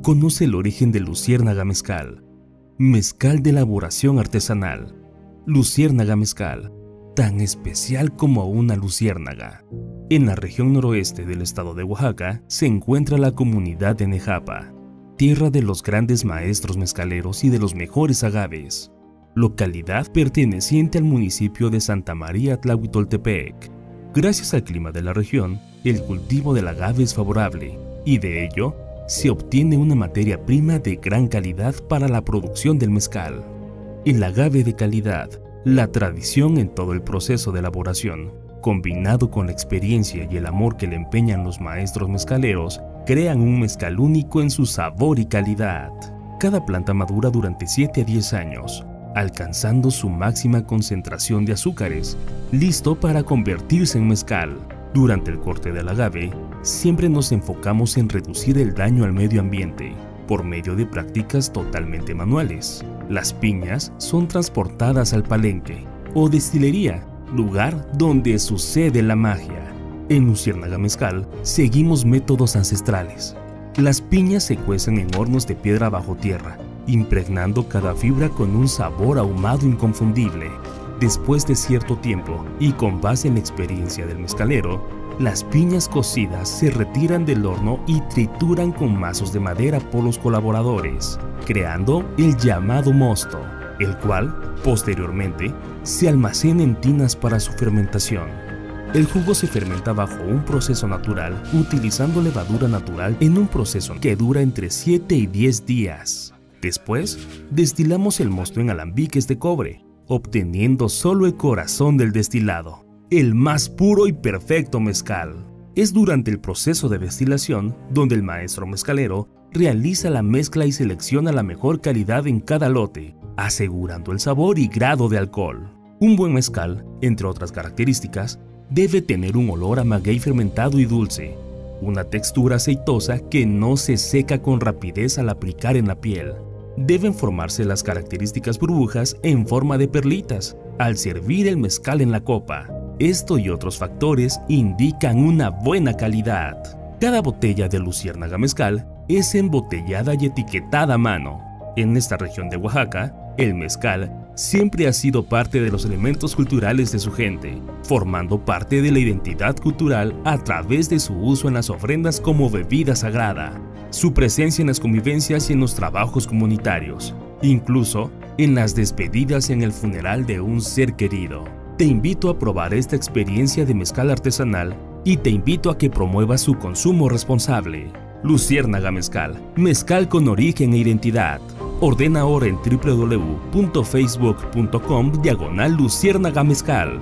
Conoce el origen de Luciérnaga Mezcal. Mezcal de elaboración artesanal. Luciérnaga Mezcal, tan especial como una luciérnaga. En la región noroeste del estado de Oaxaca se encuentra la comunidad de Nejapa, tierra de los grandes maestros mezcaleros y de los mejores agaves, localidad perteneciente al municipio de Santa María Tlahuitoltepec. Gracias al clima de la región, el cultivo del agave es favorable y de ello se obtiene una materia prima de gran calidad para la producción del mezcal. El agave de calidad, la tradición en todo el proceso de elaboración, combinado con la experiencia y el amor que le empeñan los maestros mezcaleros, crean un mezcal único en su sabor y calidad. Cada planta madura durante 7 a 10 años, alcanzando su máxima concentración de azúcares, listo para convertirse en mezcal. Durante el corte del agave, siempre nos enfocamos en reducir el daño al medio ambiente, por medio de prácticas totalmente manuales. Las piñas son transportadas al palenque o destilería, lugar donde sucede la magia. En Luciérnaga Mezcal seguimos métodos ancestrales. Las piñas se cuecen en hornos de piedra bajo tierra, impregnando cada fibra con un sabor ahumado inconfundible. Después de cierto tiempo y con base en la experiencia del mezcalero, las piñas cocidas se retiran del horno y trituran con mazos de madera por los colaboradores, creando el llamado mosto, el cual, posteriormente, se almacena en tinas para su fermentación. El jugo se fermenta bajo un proceso natural, utilizando levadura natural en un proceso que dura entre 7 y 10 días. Después, destilamos el mosto en alambiques de cobre, obteniendo solo el corazón del destilado, el más puro y perfecto mezcal. Es durante el proceso de destilación donde el maestro mezcalero realiza la mezcla y selecciona la mejor calidad en cada lote, asegurando el sabor y grado de alcohol. Un buen mezcal, entre otras características, debe tener un olor a maguey fermentado y dulce, una textura aceitosa que no se seca con rapidez al aplicar en la piel. Deben formarse las características burbujas en forma de perlitas al servir el mezcal en la copa. Esto y otros factores indican una buena calidad. Cada botella de Luciérnaga Mezcal es embotellada y etiquetada a mano. En esta región de Oaxaca, el mezcal siempre ha sido parte de los elementos culturales de su gente, formando parte de la identidad cultural a través de su uso en las ofrendas como bebida sagrada, su presencia en las convivencias y en los trabajos comunitarios, incluso en las despedidas y en el funeral de un ser querido. Te invito a probar esta experiencia de mezcal artesanal y te invito a que promuevas su consumo responsable. Luciérnaga Mezcal, mezcal con origen e identidad. Ordena ahora en www.facebook.com/Luciérnaga Mezcal.